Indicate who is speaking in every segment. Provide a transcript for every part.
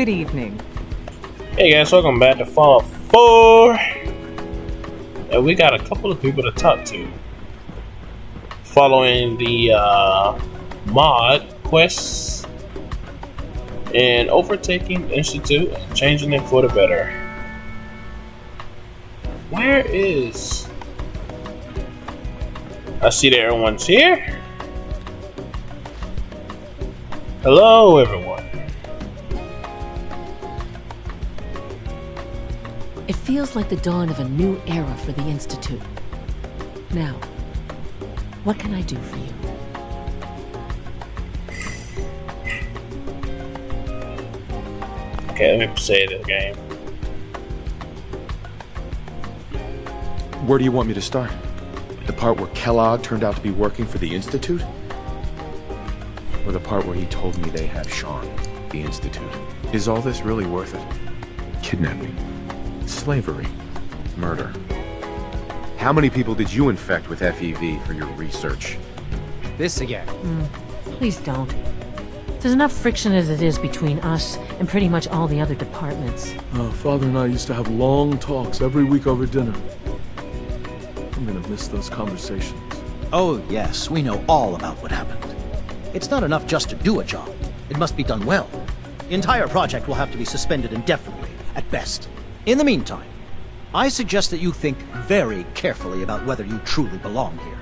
Speaker 1: Good evening.
Speaker 2: Hey guys, welcome back to Fallout 4. And we got a couple of people to talk to. Following the mod quests and overtaking the Institute and changing it for the better. Where is... I see that everyone's here. Hello everyone.
Speaker 3: It feels like the dawn of a new era for the Institute. Now, what can I do for you?
Speaker 2: Okay, let me say this game.
Speaker 4: Where do you want me to start? The part where Kellogg turned out to be working for the Institute? Or the part where he told me they have Shaun, the Institute? Is all this really worth it? Kidnapping. Slavery. Murder. How many people did you infect with FEV for your research?
Speaker 5: This again.
Speaker 3: Please don't. There's enough friction as it is between us and pretty much all the other departments.
Speaker 6: Father and I used to have long talks every week over dinner. I'm gonna miss those conversations.
Speaker 5: Oh, yes, we know all about what happened. It's not enough just to do a job. It must be done well. The entire project will have to be suspended indefinitely, at best. In the meantime, I suggest that you think very carefully about whether you truly belong here.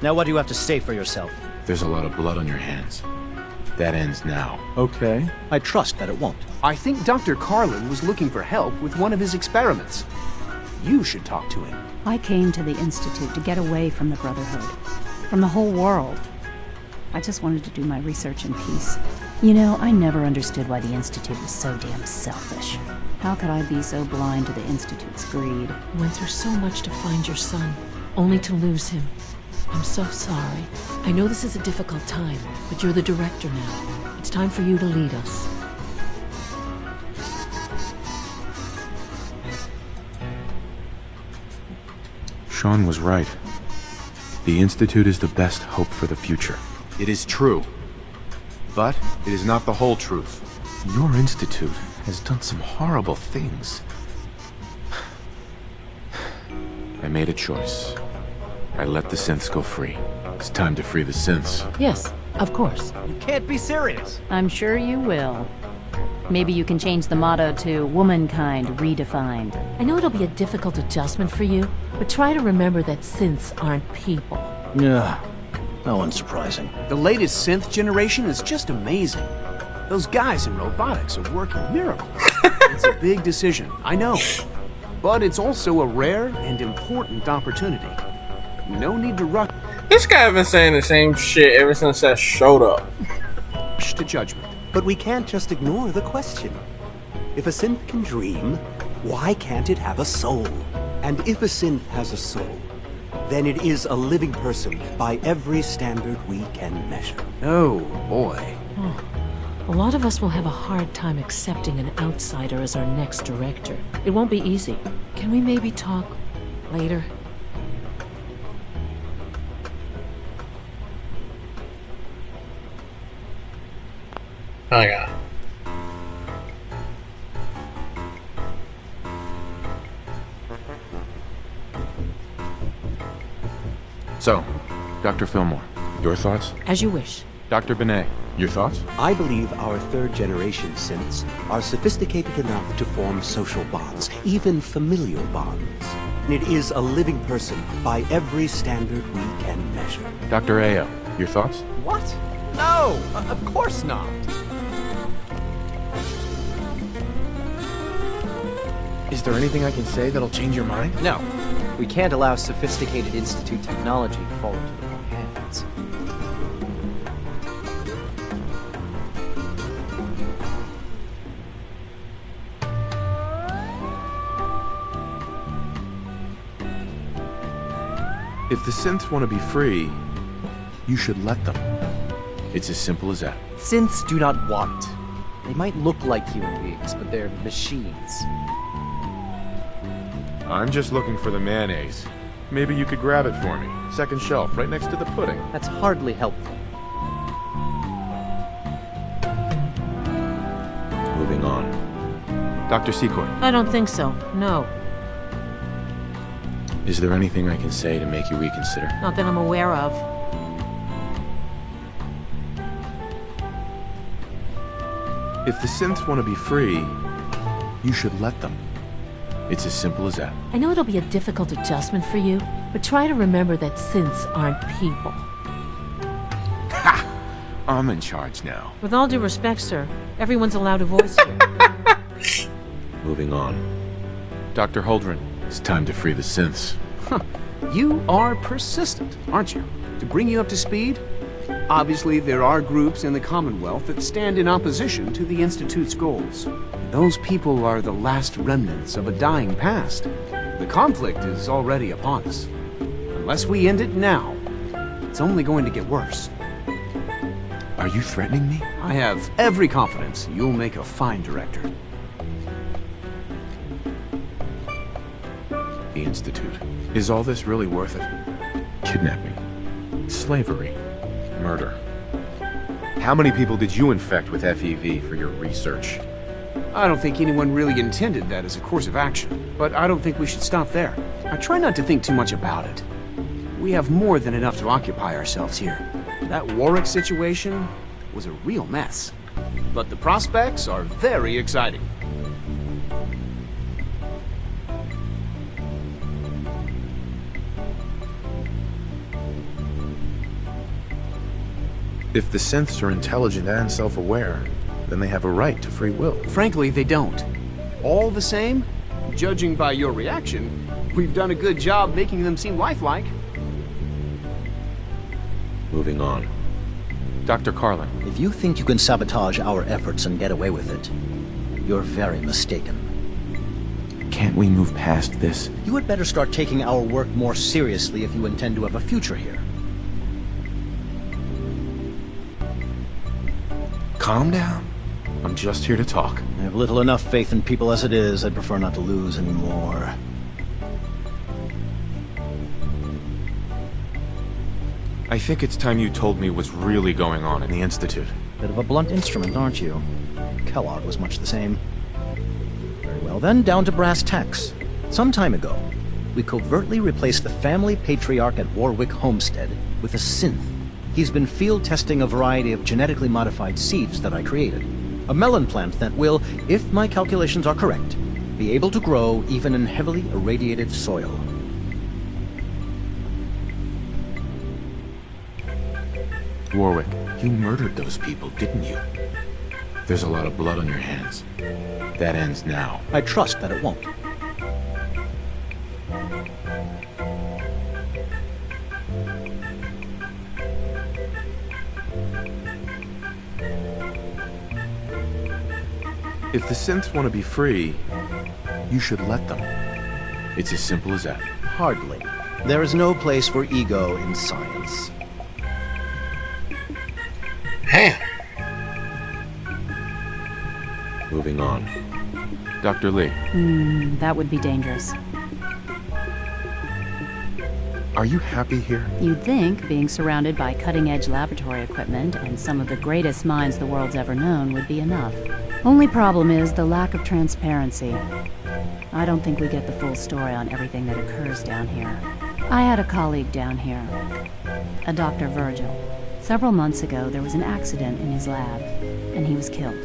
Speaker 5: Now, what do you have to say for yourself?
Speaker 4: There's a lot of blood on your hands. That ends now.
Speaker 6: Okay.
Speaker 5: I trust that it won't.
Speaker 7: I think Dr. Carlin was looking for help with one of his experiments. You should talk to him.
Speaker 8: I came to the Institute to get away from the Brotherhood, from the whole world. I just wanted to do my research in peace. You know, I never understood why the Institute was so damn selfish. How could I be so blind to the Institute's greed?
Speaker 3: You went through so much to find your son, only to lose him. I'm so sorry. I know this is a difficult time, but you're the director now. It's time for you to lead us.
Speaker 4: Shaun was right. The Institute is the best hope for the future. It is true. But it is not the whole truth. Your Institute has done some horrible things. I made a choice. I let the synths go free. It's time to free the synths.
Speaker 3: Yes, of course.
Speaker 5: You can't be serious.
Speaker 8: I'm sure you will. Maybe you can change the motto to Womankind Redefined.
Speaker 3: I know it'll be a difficult adjustment for you, but try to remember that synths aren't people.
Speaker 5: Yeah, no unsurprising.
Speaker 7: The latest synth generation is just amazing. Those guys in robotics are working miracles. It's a big decision, I know. But it's also a rare and important opportunity. No need to rush
Speaker 2: This guy been saying the same shit ever since I showed up.
Speaker 7: to judgment.
Speaker 9: But we can't just ignore the question. If a synth can dream, why can't it have a soul? And if a synth has a soul, then it is a living person by every standard we can measure.
Speaker 7: Oh, boy.
Speaker 3: A lot of us will have a hard time accepting an outsider as our next director. It won't be easy. Can we maybe talk later?
Speaker 2: Hang on.
Speaker 4: So, Dr. Fillmore, your thoughts?
Speaker 3: As you wish.
Speaker 4: Dr. Benet, your thoughts?
Speaker 9: I believe our third-generation synths are sophisticated enough to form social bonds, even familial bonds. And it is a living person by every standard we can measure.
Speaker 4: Dr. Ayo, your thoughts?
Speaker 5: What? No, of course not.
Speaker 4: Is there anything I can say that'll change your mind?
Speaker 5: No, we can't allow sophisticated Institute technology to fall into the wrong hands.
Speaker 4: If the synths want to be free, you should let them. It's as simple as that.
Speaker 5: Synths do not want. They might look like human beings, but they're machines.
Speaker 4: I'm just looking for the mayonnaise. Maybe you could grab it for me. Second shelf, right next to the pudding.
Speaker 5: That's hardly helpful.
Speaker 4: Moving on. Dr. Secord,
Speaker 3: I don't think so. No.
Speaker 4: is there anything I can say to make you reconsider?
Speaker 3: Not that I'm aware of.
Speaker 4: If the synths want to be free, you should let them. It's as simple as that.
Speaker 3: I know it'll be a difficult adjustment for you, but try to remember that synths aren't people.
Speaker 4: I'm in charge now.
Speaker 3: With all due respect, sir, everyone's allowed a voice here.
Speaker 4: Moving on. Dr. Holdren, it's time to free the synths.
Speaker 7: You are persistent, aren't you? To bring you up to speed? Obviously, there are groups in the Commonwealth that stand in opposition to the Institute's goals. Those people are the last remnants of a dying past. The conflict is already upon us. Unless we end it now, it's only going to get worse.
Speaker 4: Are you threatening me?
Speaker 7: I have every confidence you'll make a fine director.
Speaker 4: The Institute. Is all this really worth it? Kidnapping. Slavery. Murder. How many people did you infect with FEV for your research?
Speaker 7: I don't think anyone really intended that as a course of action, but I don't think we should stop there. I try not to think too much about it. We have more than enough to occupy ourselves here. That Warwick situation was a real mess, but the prospects are very exciting.
Speaker 4: If the synths are intelligent and self-aware, then they have a right to free will.
Speaker 7: Frankly, they don't. All the same, judging by your reaction, we've done a good job making them seem lifelike.
Speaker 4: Moving on. Dr. Carlin.
Speaker 5: If you think you can sabotage our efforts and get away with it, you're very mistaken.
Speaker 4: Can't we move past this?
Speaker 5: You had better start taking our work more seriously if you intend to have a future here.
Speaker 4: Calm down. I'm just here to talk.
Speaker 5: I have little enough faith in people as it is. I'd prefer not to lose any more.
Speaker 4: I think it's time you told me what's really going on in the Institute.
Speaker 5: Bit of a blunt instrument, aren't you? Kellogg was much the same. Very well then, down to brass tacks. Some time ago, we covertly replaced the family patriarch at Warwick Homestead with a synth. He's been field testing a variety of genetically modified seeds that I created. A melon plant that will, if my calculations are correct, be able to grow even in heavily irradiated soil.
Speaker 4: Warwick, you murdered those people, didn't you? There's a lot of blood on your hands. That ends now.
Speaker 5: I trust that it won't.
Speaker 4: If the synths want to be free, you should let them. It's as simple as that.
Speaker 5: Hardly. There is no place for ego in science.
Speaker 2: Damn.
Speaker 4: Moving on. Dr. Lee.
Speaker 8: That would be dangerous.
Speaker 4: Are you happy here?
Speaker 8: You'd think being surrounded by cutting-edge laboratory equipment and some of the greatest minds the world's ever known would be enough. Only problem is the lack of transparency. I don't think we get the full story on everything that occurs down here. I had a colleague down here, a Dr. Virgil. Several months ago, there was an accident in his lab, and he was killed.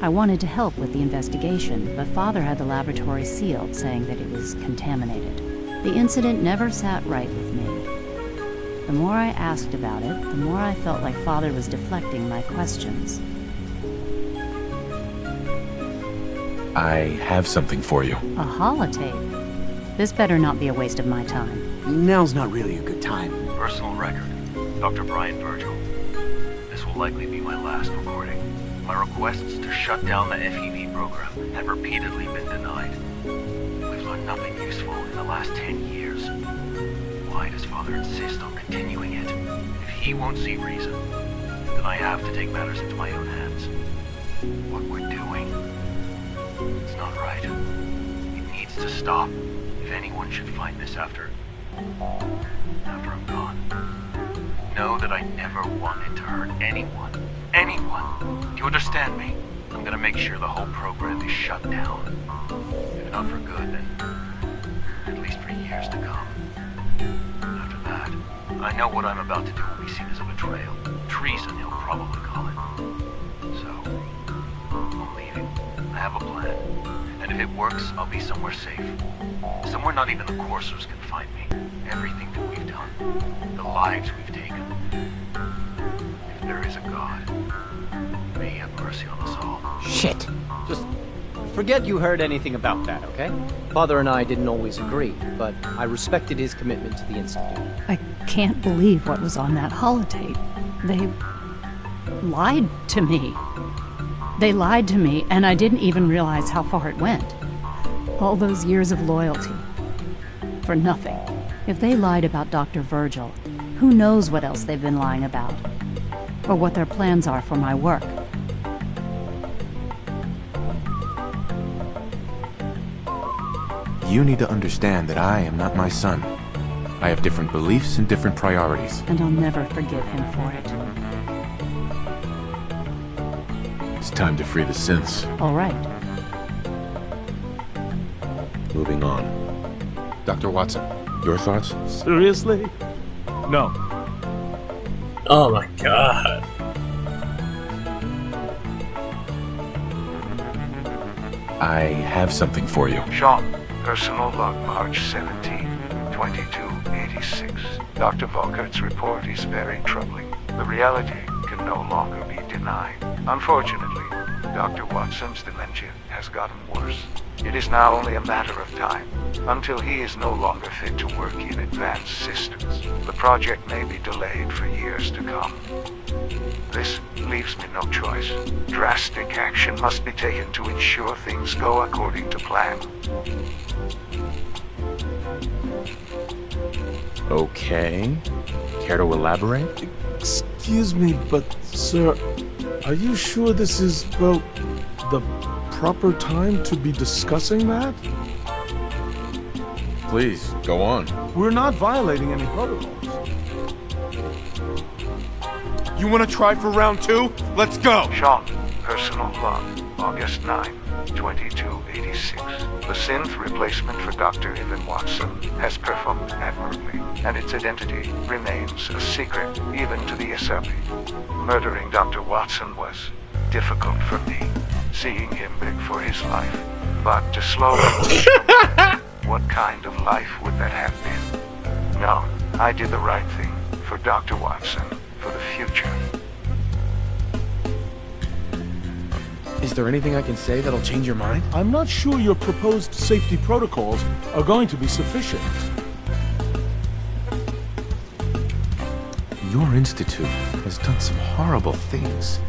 Speaker 8: I wanted to help with the investigation, but Father had the laboratory sealed, saying that it was contaminated. The incident never sat right with me. The more I asked about it, the more I felt like Father was deflecting my questions.
Speaker 4: I have something for you.
Speaker 8: A holotape? This better not be a waste of my time.
Speaker 7: Now's not really a good time.
Speaker 1: Personal record, Dr. Brian Virgil. This will likely be my last recording. My requests to shut down the FEV program have repeatedly been denied. We've learned nothing useful in the last 10 years. Why does Father insist on continuing it? If he won't see reason, then I have to take matters into my own hands. What we're doing, it's not right. It needs to stop. If anyone should find this after I'm gone, know that I never wanted to hurt anyone. Anyone. Do you understand me? I'm gonna make sure the whole program is shut down. If not for good, then at least for years to come. After that, I know what I'm about to do will be seen as a betrayal. Treason, he'll probably call it. So, I'm leaving. I have a plan. And if it works, I'll be somewhere safe. Somewhere not even the coursers can find me. Everything that we've done, the lives we've taken. If there is a God, may he have mercy on us all.
Speaker 10: Shit. Just forget you heard anything about that, okay? Father and I didn't always agree, but I respected his commitment to the Institute.
Speaker 8: I can't believe what was on that holotape. They lied to me. They lied to me, and I didn't even realize how far it went. All those years of loyalty. For nothing. If they lied about Dr. Virgil, who knows what else they've been lying about? Or what their plans are for my work.
Speaker 4: You need to understand that I am not my son. I have different beliefs and different priorities.
Speaker 8: And I'll never forgive him for it.
Speaker 4: It's time to free the synths.
Speaker 8: All right.
Speaker 4: Moving on. Dr. Watson, your thoughts?
Speaker 6: Seriously? No.
Speaker 2: Oh my god.
Speaker 4: I have something for you.
Speaker 11: Shaun, personal log March 17, 2286. Dr. Volkert's report is very troubling. The reality can no longer be denied. Unfortunately, Dr. Watson's dementia has gotten worse. It is now only a matter of time until he is no longer fit to work in advanced systems. The project may be delayed for years to come. This leaves me no choice. Drastic action must be taken to ensure things go according to plan.
Speaker 4: Okay. Care to elaborate?
Speaker 6: Excuse me, but sir, are you sure this is, well, the proper time to be discussing that?
Speaker 4: Please, go on.
Speaker 6: We're not violating any protocols.
Speaker 11: You want to try for round 2? Let's go! Shaun, personal log, August 9, 2286. The synth replacement for Dr. Evan Watson has performed admirably, and its identity remains a secret even to the SRP. Murdering Dr. Watson was difficult for me, seeing him beg for his life. But to slowly what kind of life would that have been? No, I did the right thing for Dr. Watson, for the future.
Speaker 4: Is there anything I can say that'll change your mind?
Speaker 6: I'm not sure your proposed safety protocols are going to be sufficient.
Speaker 4: Your institute has done some horrible things.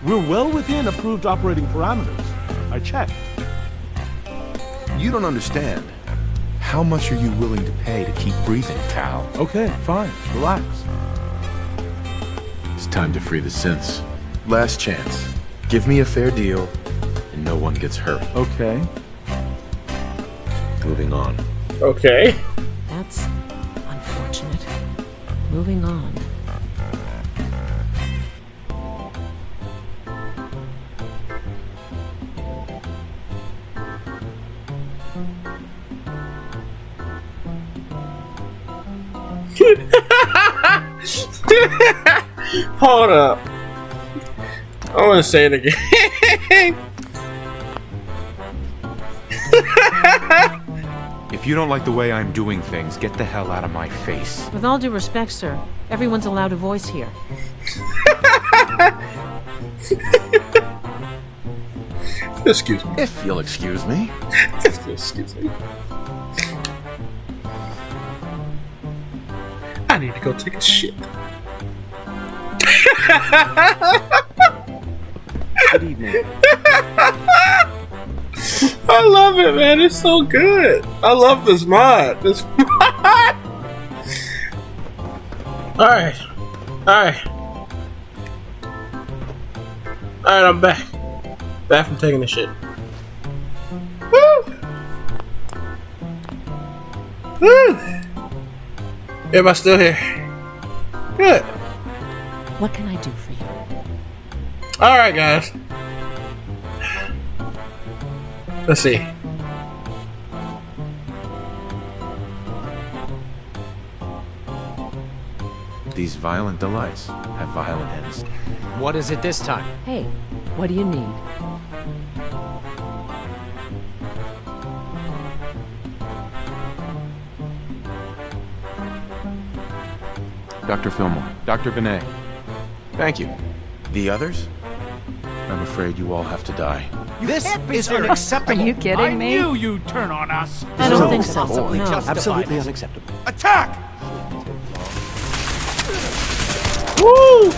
Speaker 6: We're well within approved operating parameters. I checked.
Speaker 4: You don't understand. How much are you willing to pay to keep breathing, pal?
Speaker 6: Okay, fine. Relax.
Speaker 4: It's time to free the synths. Last chance. Give me a fair deal, and no one gets hurt.
Speaker 6: Okay.
Speaker 4: Moving on.
Speaker 2: Okay.
Speaker 3: That's unfortunate. Moving on.
Speaker 2: Hold up. I want to say it again.
Speaker 4: If you don't like the way I'm doing things, get the hell out of my face.
Speaker 3: With all due respect, sir, everyone's allowed a voice here.
Speaker 2: Excuse me.
Speaker 4: If you'll excuse me.
Speaker 2: Excuse me. I need to go take a shit.
Speaker 7: Good evening.
Speaker 2: I love it, man. It's so good. I love this mod. This mod. Alright. I'm back. Back from taking the shit. Woo! Am I still here? Good.
Speaker 3: What can I do for you?
Speaker 2: Alright, guys. Let's see.
Speaker 4: These violent delights have violent ends.
Speaker 10: What is it this time?
Speaker 3: Hey, what do you need?
Speaker 4: Dr. Fillmore, Dr. Benet, thank you. The others? I'm afraid you all have to die.
Speaker 5: This is unacceptable.
Speaker 8: Are you kidding me?
Speaker 6: you'd turn on us.
Speaker 3: I don't think so.
Speaker 5: Only
Speaker 3: No.
Speaker 5: absolutely unacceptable.
Speaker 11: Attack!
Speaker 2: Woo!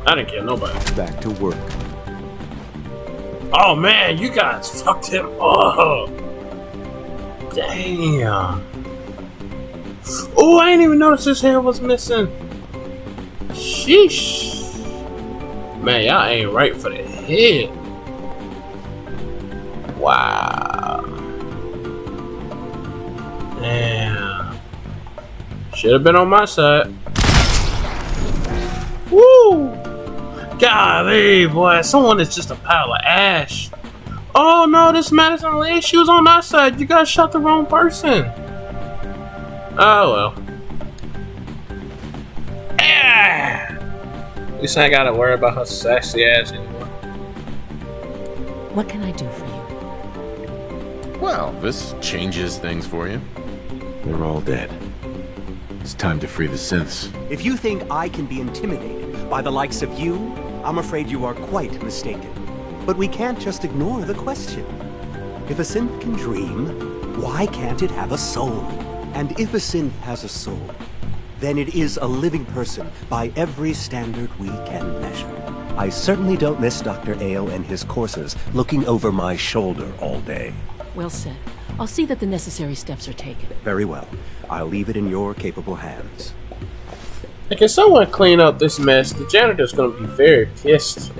Speaker 2: I didn't kill nobody.
Speaker 4: Back to work.
Speaker 2: Oh man, you guys fucked him up. Damn. Oh, I didn't even notice his hair was missing. Sheesh. Man, y'all ain't right for the head. Wow. Damn. Should have been on my side. Woo! Golly, boy, someone is just a pile of ash. Oh no, this Madison Lane, she was on our side. You guys shot the wrong person. Oh well. Ah! At least I ain't gotta worry about her sexy ass anymore.
Speaker 3: What can I do for you?
Speaker 4: Well, this changes things for you. They're all dead. It's time to free the synths.
Speaker 9: If you think I can be intimidated by the likes of you, I'm afraid you are quite mistaken. But we can't just ignore the question. If a synth can dream, why can't it have a soul? And if a synth has a soul, then it is a living person by every standard we can measure. I certainly don't miss Dr. Ao and his courses looking over my shoulder all day.
Speaker 3: Well said. I'll see that the necessary steps are taken.
Speaker 9: Very well. I'll leave it in your capable hands.
Speaker 2: Hey, can someone clean up this mess? The janitor's gonna be very pissed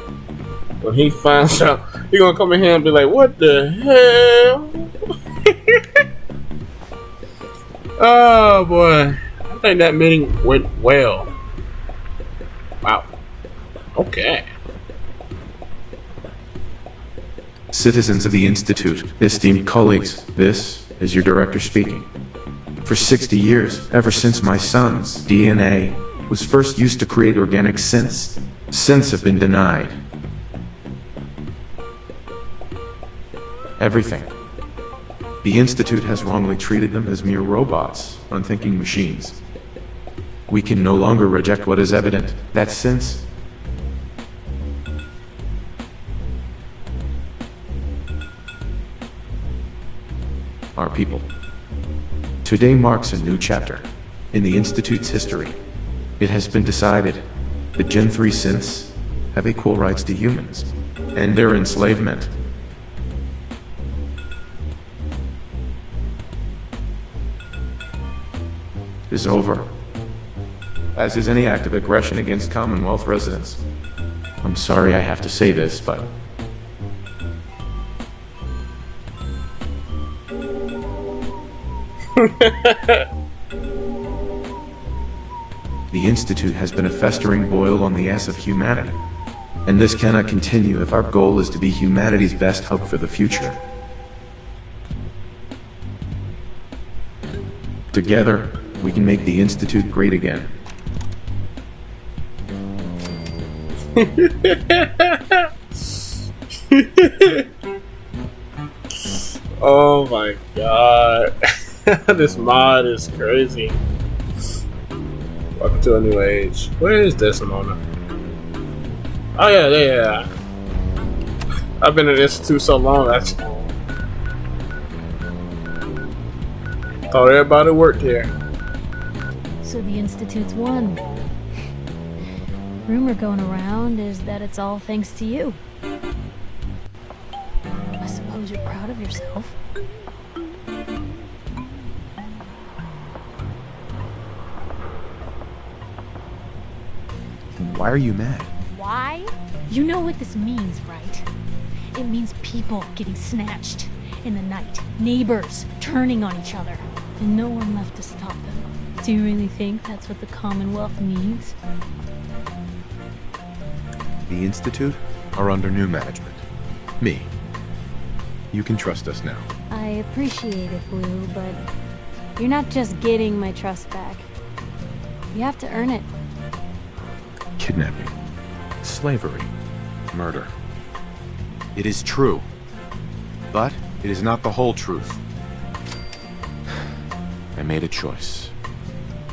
Speaker 2: when he finds out. He's gonna come in here and be like, what the hell? Oh boy. I think that meeting went well. Wow. Okay.
Speaker 4: Citizens of the Institute, esteemed colleagues, this is your director speaking. For 60 years, ever since my son's DNA was first used to create organic synths, synths have been denied. Everything. The Institute has wrongly treated them as mere robots, unthinking machines. We can no longer reject what is evident, that synths are people. Today marks a new chapter in the Institute's history. It has been decided that Gen 3 synths have equal rights to humans, and their enslavement is over, as is any act of aggression against Commonwealth residents. I'm sorry I have to say this, but the Institute has been a festering boil on the ass of humanity, and this cannot continue if our goal is to be humanity's best hope for the future. Together, we can make the Institute great again.
Speaker 2: Oh my god. This mod is crazy. Welcome to a new age. Where is Desmona? Oh yeah. I've been in the Institute so long, I thought everybody worked here.
Speaker 12: So the Institute's won. Rumor going around is that it's all thanks to you. I suppose you're proud of yourself.
Speaker 4: Why are you mad?
Speaker 12: Why? You know what this means, right? It means people getting snatched in the night, neighbors turning on each other, and no one left to stop them. Do you really think that's what the Commonwealth needs?
Speaker 4: The Institute are under new management. Me. You can trust us now.
Speaker 13: I appreciate it, Blue, but you're not just getting my trust back. You have to earn it.
Speaker 4: Kidnapping. Slavery. Murder. It is true. But it is not the whole truth. I made a choice.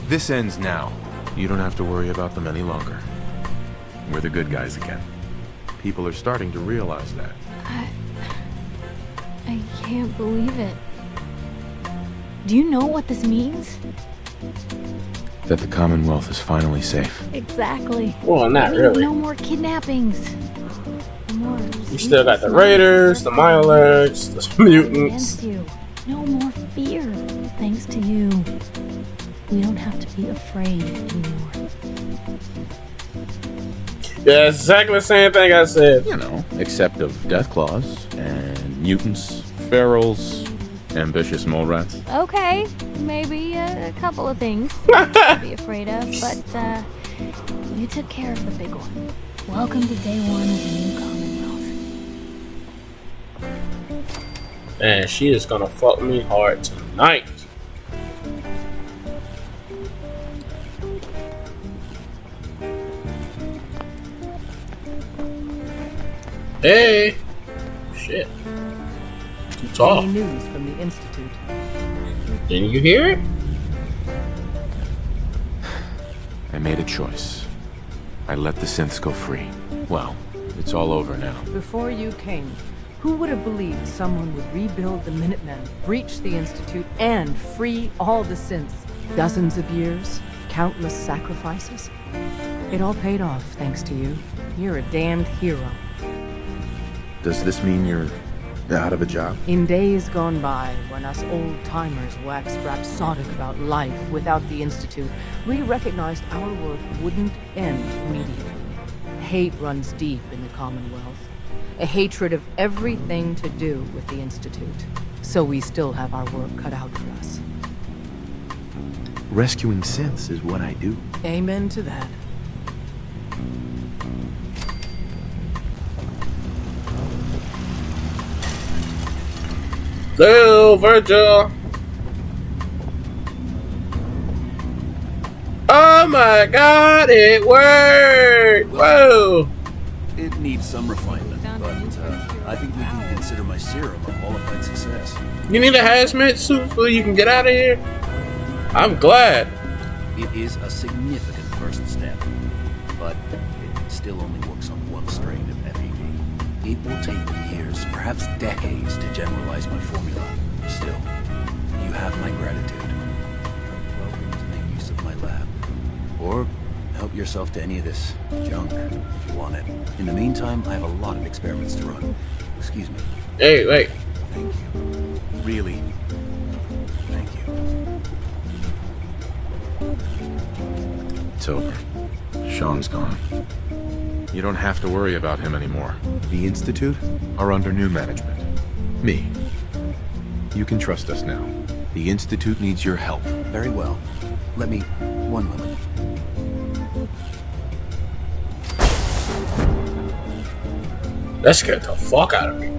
Speaker 4: This ends now. You don't have to worry about them any longer. We're the good guys again. People are starting to realize that.
Speaker 13: I can't believe it. Do you know what this means?
Speaker 4: That the Commonwealth is finally safe.
Speaker 13: Exactly.
Speaker 2: Well, not
Speaker 13: It means
Speaker 2: really.
Speaker 13: No more kidnappings. No more.
Speaker 2: You still got the Raiders, the Milex, the mutants.
Speaker 13: Against you. No more fear. Thanks to you. We don't have to be afraid anymore.
Speaker 2: Yeah, it's exactly the same thing I said.
Speaker 4: You know, except of death claws and mutants, ferals, ambitious mole rats.
Speaker 13: Okay, maybe a couple of things to be afraid of, but you took care of the big one. Welcome to day one of the new Commonwealth.
Speaker 2: And she is gonna fuck me hard tonight. Hey! Shit. Too tall.
Speaker 14: Any news from the Institute?
Speaker 2: Didn't you hear it?
Speaker 4: I made a choice. I let the synths go free. Well, it's all over now.
Speaker 14: Before you came, who would have believed someone would rebuild the Minutemen, breach the Institute, and free all the synths? Dozens of years, countless sacrifices. It all paid off thanks to you. You're a damned hero.
Speaker 4: Does this mean you're out of a job?
Speaker 14: In days gone by, when us old-timers waxed rhapsodic about life without the Institute, we recognized our work wouldn't end immediately. Hate runs deep in the Commonwealth. A hatred of everything to do with the Institute. So we still have our work cut out for us.
Speaker 4: Rescuing synths is what I do.
Speaker 14: Amen to that.
Speaker 2: Hello, Virgil. Oh my god, it worked! Whoa!
Speaker 15: It needs some refinement, but I think we can consider my serum a qualified success.
Speaker 2: You need a hazmat suit so you can get out of here? I'm glad.
Speaker 15: It is a significant first step, but it still only works on one strain of FEV. It will take years, perhaps decades, to generalize my formula. Still, you have my gratitude. Welcome to make use of my lab. Or help yourself to any of this junk, if you want it. In the meantime, I have a lot of experiments to run. Excuse me.
Speaker 2: Hey, wait.
Speaker 15: Thank you. Really. Thank you.
Speaker 4: It's over. Shaun's gone. You don't have to worry about him anymore. The Institute are under new management. Me. You can trust us now. The Institute needs your help.
Speaker 15: Very well. Let me... one moment.
Speaker 2: That scared the fuck out of me.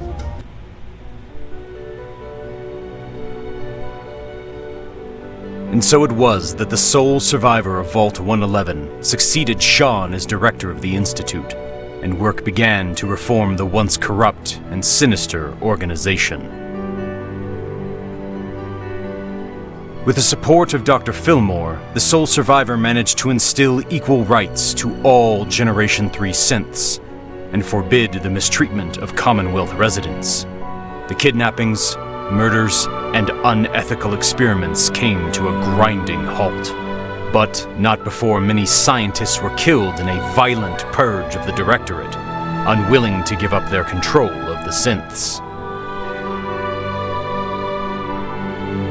Speaker 16: And so it was that the sole survivor of Vault 111 succeeded Shaun as director of the Institute, and work began to reform the once corrupt and sinister organization. With the support of Dr. Fillmore, the sole survivor managed to instill equal rights to all Generation 3 synths, and forbid the mistreatment of Commonwealth residents. The kidnappings, murders, and unethical experiments came to a grinding halt. But not before many scientists were killed in a violent purge of the Directorate, unwilling to give up their control of the synths.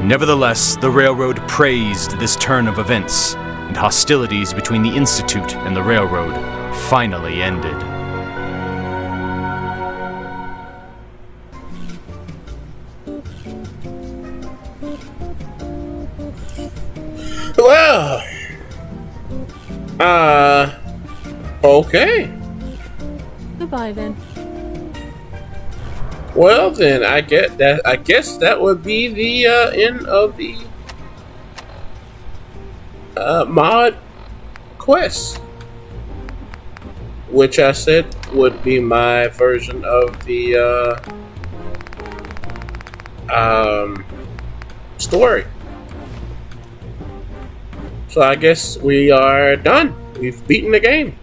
Speaker 16: Nevertheless, the Railroad praised this turn of events, and hostilities between the Institute and the Railroad finally ended.
Speaker 2: Well, Okay.
Speaker 3: Goodbye then.
Speaker 2: Well then, I guess that would be the end of the mod quest, which I said would be my version of the story. So I guess we are done. We've beaten the game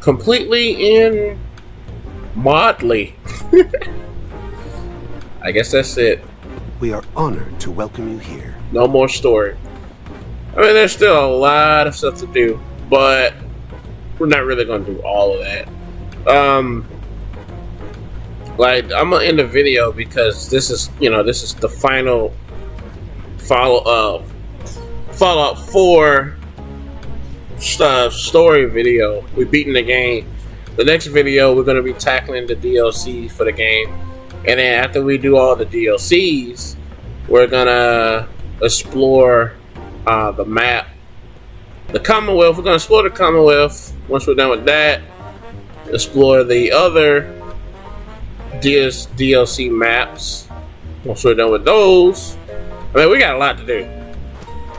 Speaker 2: completely in modly. I guess that's it.
Speaker 9: We are honored to welcome you here.
Speaker 2: No more story. I mean, there's still a lot of stuff to do, but we're not really gonna do all of that. Like, I'm gonna end the video because this is the final Fallout 4 story video. We've beaten the game. The next video, we're going to be tackling the DLC for the game. And then after we do all the DLCs, we're going to explore the map. The Commonwealth, we're going to explore the Commonwealth. Once we're done with that, explore the other DLC maps. Once we're done with those, I mean, we got a lot to do.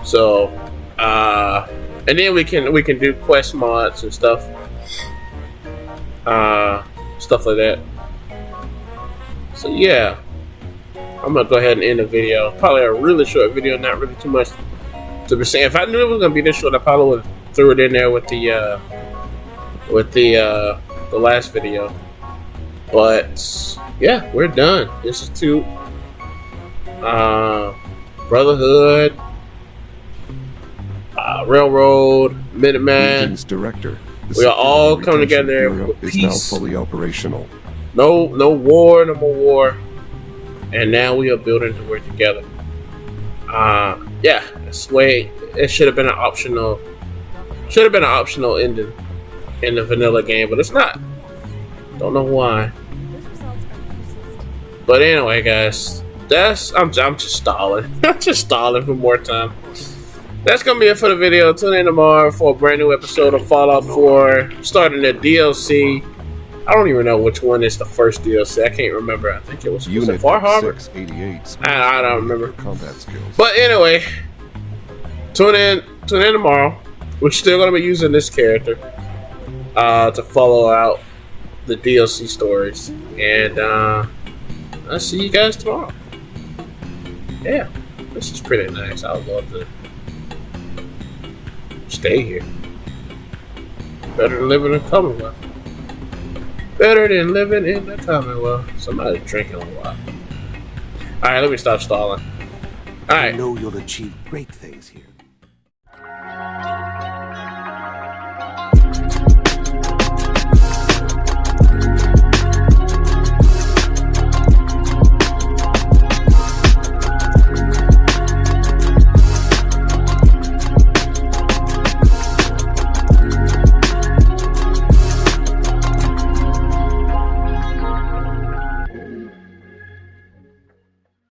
Speaker 2: So, and then we can do quest mods and stuff. Stuff like that. So yeah, I'm gonna go ahead and end the video. Probably a really short video, not really too much to be saying. If I knew it was gonna be this short, I probably would have threw it in there with the last video. But yeah, we're done. Institute, Brotherhood, Railroad, Minuteman.
Speaker 6: Region's director.
Speaker 2: We are all coming together with
Speaker 6: is
Speaker 2: peace.
Speaker 6: now fully operational.
Speaker 2: No war, no more war. And now we are building to work together. Yeah, that's the way it should have been an optional. Should have been an optional ending in the vanilla game, but it's not. Don't know why. But anyway, guys, I'm just stalling. I'm just stalling for more time. That's gonna be it for the video. Tune in tomorrow for a brand new episode of Fallout 4, starting the DLC. I don't even know which one is the first DLC. I can't remember. I think it was Far Harbor.
Speaker 6: 688.
Speaker 2: I don't remember.
Speaker 6: Combat skills.
Speaker 2: But anyway, tune in tomorrow. We're still gonna be using this character to follow out the DLC stories, and I'll see you guys tomorrow. Yeah, this is pretty nice. I would love to stay here. Better than living in the Commonwealth. Better than living in the Commonwealth. Somebody's drinking a lot. Alright, let me stop stalling. Alright.
Speaker 9: I know you'll achieve great things here.